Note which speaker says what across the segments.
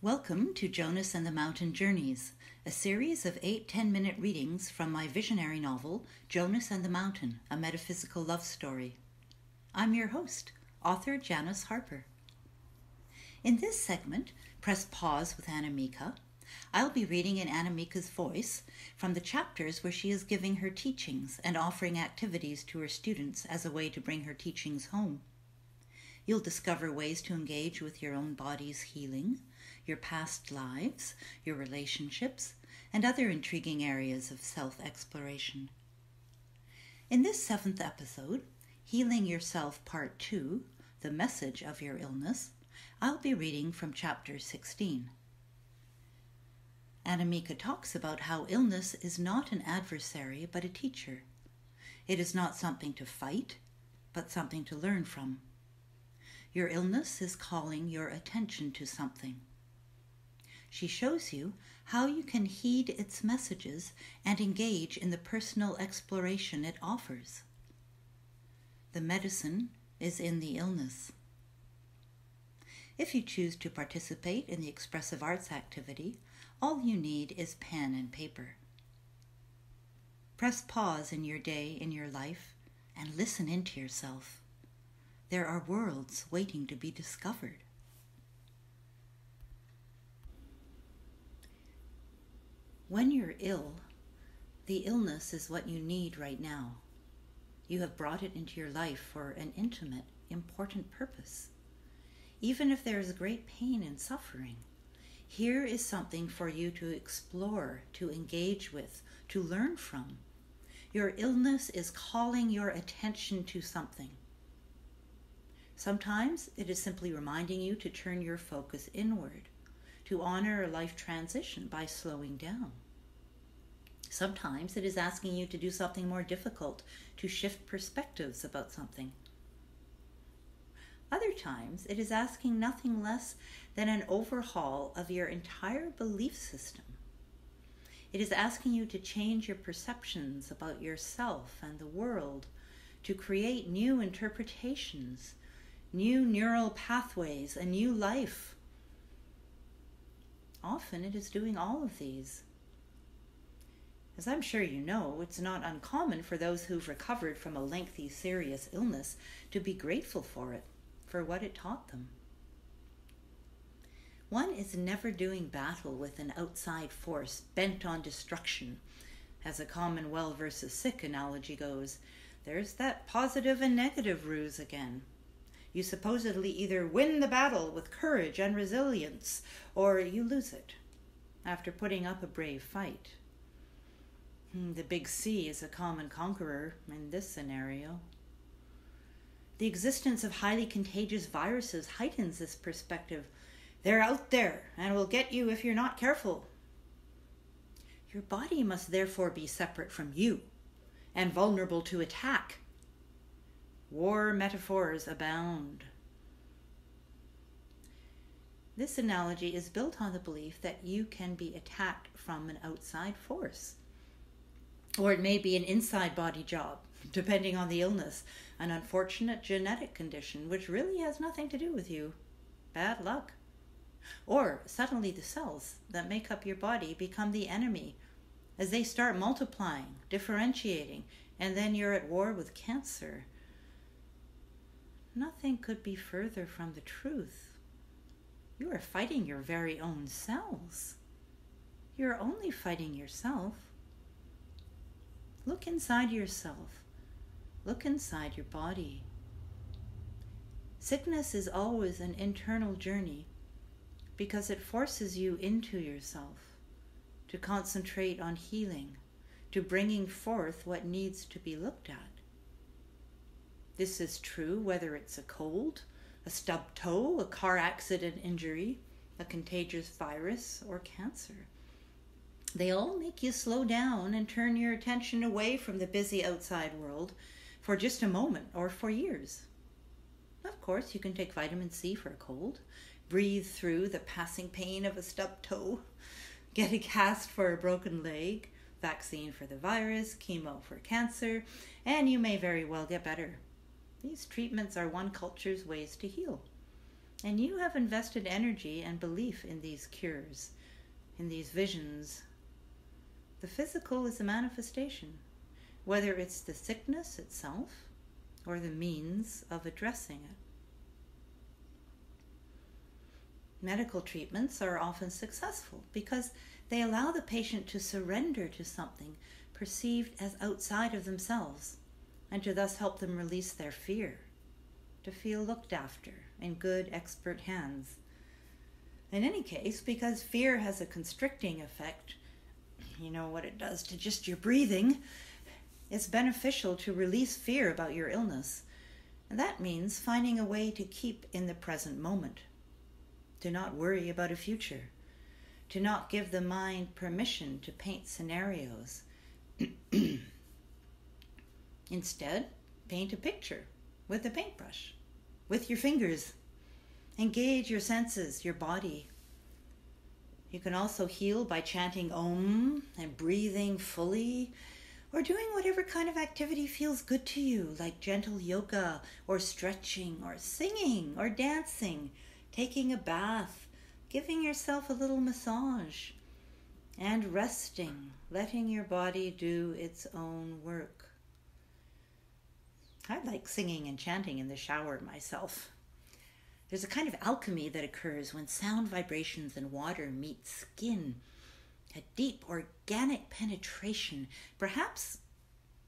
Speaker 1: Welcome to Jonas and the Mountain Journeys, a series of 8 10-minute readings from my visionary novel, Jonas and the Mountain, a Metaphysical Love Story. I'm your host, author Janis Harper. In this segment, Press Pause with Anamika, I'll be reading in Anamika's voice from the chapters where she is giving her teachings and offering activities to her students as a way to bring her teachings home. You'll discover ways to engage with your own body's healing, your past lives, your relationships, and other intriguing areas of self-exploration. In this 7th episode, Healing Yourself Part 2, The Message of Your Illness, I'll be reading from Chapter 16. Anamika talks about how illness is not an adversary but a teacher. It is not something to fight, but something to learn from. Your illness is calling your attention to something. She shows you how you can heed its messages and engage in the personal exploration it offers. The medicine is in the illness. If you choose to participate in the expressive arts activity, all you need is pen and paper. Press pause in your day, in your life, and listen into yourself. There are worlds waiting to be discovered. When you're ill, the illness is what you need right now. You have brought it into your life for an intimate, important purpose. Even if there is great pain and suffering, here is something for you to explore, to engage with, to learn from. Your illness is calling your attention to something. Sometimes it is simply reminding you to turn your focus inward, to honor a life transition by slowing down. Sometimes it is asking you to do something more difficult, to shift perspectives about something. Other times it is asking nothing less than an overhaul of your entire belief system. It is asking you to change your perceptions about yourself and the world, to create new interpretations, new neural pathways, a new life. Often it is doing all of these. As I'm sure you know, it's not uncommon for those who've recovered from a lengthy, serious illness to be grateful for it, for what it taught them. One is never doing battle with an outside force bent on destruction. As a common well versus sick analogy goes, there's that positive and negative ruse again. You supposedly either win the battle with courage and resilience, or you lose it after putting up a brave fight. The big C is a common conqueror in this scenario. The existence of highly contagious viruses heightens this perspective. They're out there and will get you if you're not careful. Your body must therefore be separate from you and vulnerable to attack. War metaphors abound. This analogy is built on the belief that you can be attacked from an outside force. Or it may be an inside body job, depending on the illness, an unfortunate genetic condition which really has nothing to do with you. Bad luck. Or suddenly the cells that make up your body become the enemy as they start multiplying, differentiating, and then you're at war with cancer. Nothing could be further from the truth. You are fighting your very own cells. You're only fighting yourself. Look inside yourself. Look inside your body. Sickness is always an internal journey because it forces you into yourself to concentrate on healing, to bringing forth what needs to be looked at. This is true whether it's a cold, a stubbed toe, a car accident injury, a contagious virus, or cancer. They all make you slow down and turn your attention away from the busy outside world for just a moment or for years. Of course, you can take vitamin C for a cold, breathe through the passing pain of a stubbed toe, get a cast for a broken leg, vaccine for the virus, chemo for cancer, and you may very well get better. These treatments are one culture's ways to heal. And you have invested energy and belief in these cures, in these visions. The physical is a manifestation, whether it's the sickness itself or the means of addressing it. Medical treatments are often successful because they allow the patient to surrender to something perceived as outside of themselves, and to thus help them release their fear, to feel looked after in good expert hands. In any case, because fear has a constricting effect, you know what it does to just your breathing, it's beneficial to release fear about your illness. And that means finding a way to keep in the present moment, to not worry about a future, to not give the mind permission to paint scenarios. Instead, paint a picture with a paintbrush, with your fingers. Engage your senses, your body. You can also heal by chanting Om and breathing fully, or doing whatever kind of activity feels good to you, like gentle yoga, or stretching, or singing, or dancing, taking a bath, giving yourself a little massage, and resting, letting your body do its own work. I like singing and chanting in the shower myself. There's a kind of alchemy that occurs when sound vibrations and water meet skin, a deep organic penetration, perhaps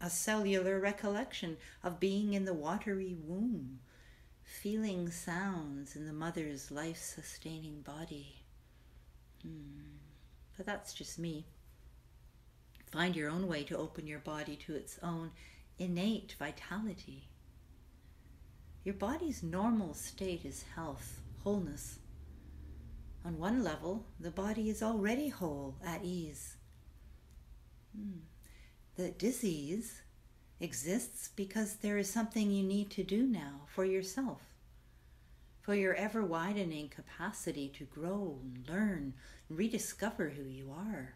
Speaker 1: a cellular recollection of being in the watery womb, feeling sounds in the mother's life-sustaining body. But that's just me. Find your own way to open your body to its own innate vitality. Your body's normal state is health, wholeness. On one level, the body is already whole, at ease. The disease exists because there is something you need to do now for yourself, for your ever-widening capacity to grow and learn and rediscover who you are.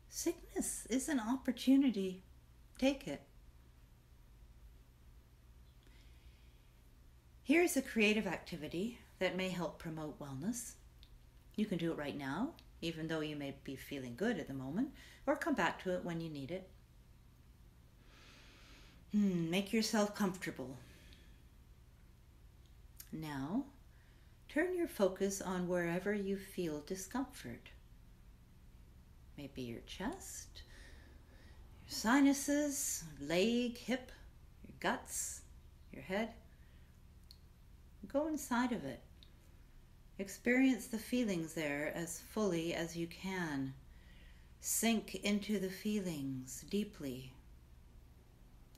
Speaker 1: Sickness is an opportunity. Take it. Here's a creative activity that may help promote wellness. You can do it right now, even though you may be feeling good at the moment, or come back to it when you need it. Make yourself comfortable. Now, turn your focus on wherever you feel discomfort. Maybe your chest, your sinuses, leg, hip, your guts, your head. Go inside of it. Experience the feelings there as fully as you can. Sink into the feelings deeply,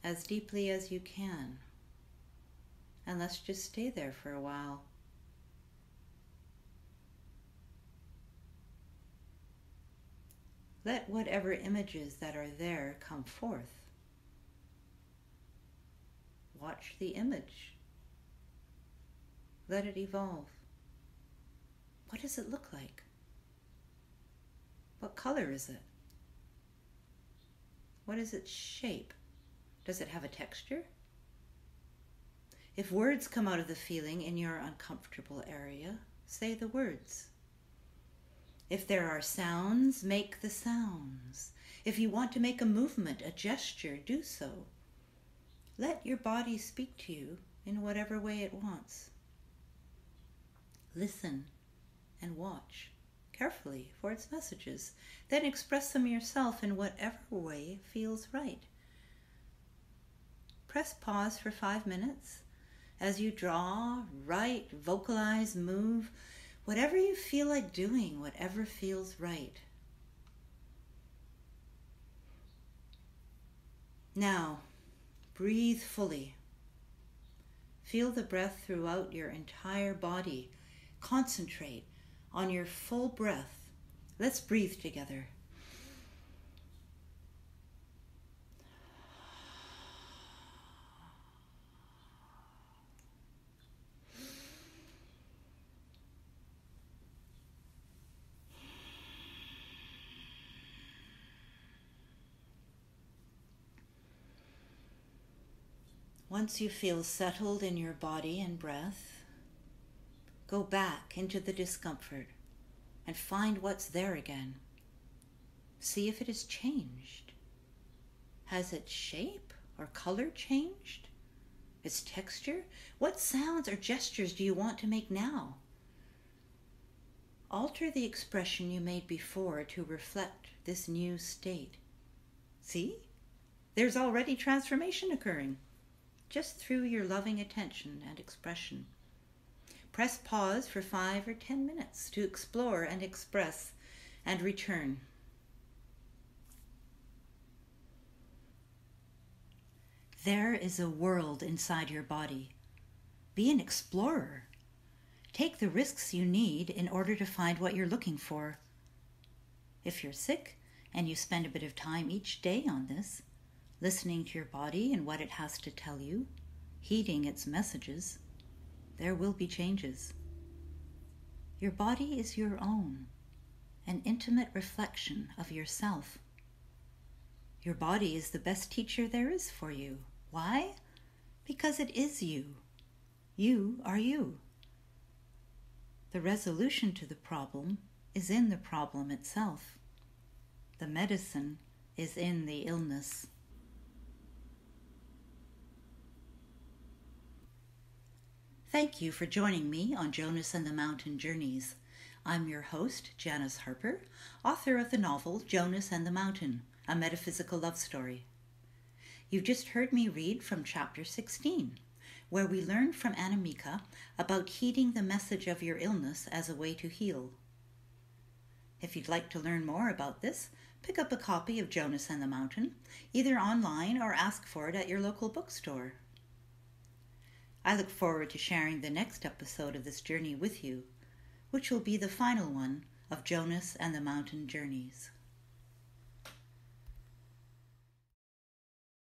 Speaker 1: as deeply as you can. And let's just stay there for a while. Let whatever images that are there come forth. Watch the image. Let it evolve. What does it look like? What color is it? What is its shape? Does it have a texture? If words come out of the feeling in your uncomfortable area, say the words. If there are sounds, make the sounds. If you want to make a movement, a gesture, do so. Let your body speak to you in whatever way it wants. Listen and watch carefully for its messages. Then express them yourself in whatever way feels right. Press pause for 5 minutes as you draw, write, vocalize, move, whatever you feel like doing, whatever feels right. Now, breathe fully. Feel the breath throughout your entire body. Concentrate on your full breath. Let's breathe together. Once you feel settled in your body and breath, Go back into the discomfort and find what's there again. See if it has changed. Has its shape or color changed? Its texture? What sounds or gestures do you want to make now? Alter the expression you made before to reflect this new state. See? There's already transformation occurring, just through your loving attention and expression. Press pause for 5 or 10 minutes to explore and express, and return. There is a world inside your body. Be an explorer. Take the risks you need in order to find what you're looking for. If you're sick and you spend a bit of time each day on this, listening to your body and what it has to tell you, heeding its messages, there will be changes. Your body is your own, an intimate reflection of yourself. Your body is the best teacher there is for you. Why? Because it is you. You are you. The resolution to the problem is in the problem itself. The medicine is in the illness. Thank you for joining me on Jonas and the Mountain Journeys. I'm your host, Janis Harper, author of the novel Jonas and the Mountain, a Metaphysical Love Story. You've just heard me read from chapter 16, where we learn from Anamika about heeding the message of your illness as a way to heal. If you'd like to learn more about this, pick up a copy of Jonas and the Mountain, either online or ask for it at your local bookstore. I look forward to sharing the next episode of this journey with you, which will be the final one of Jonas and the Mountain Journeys.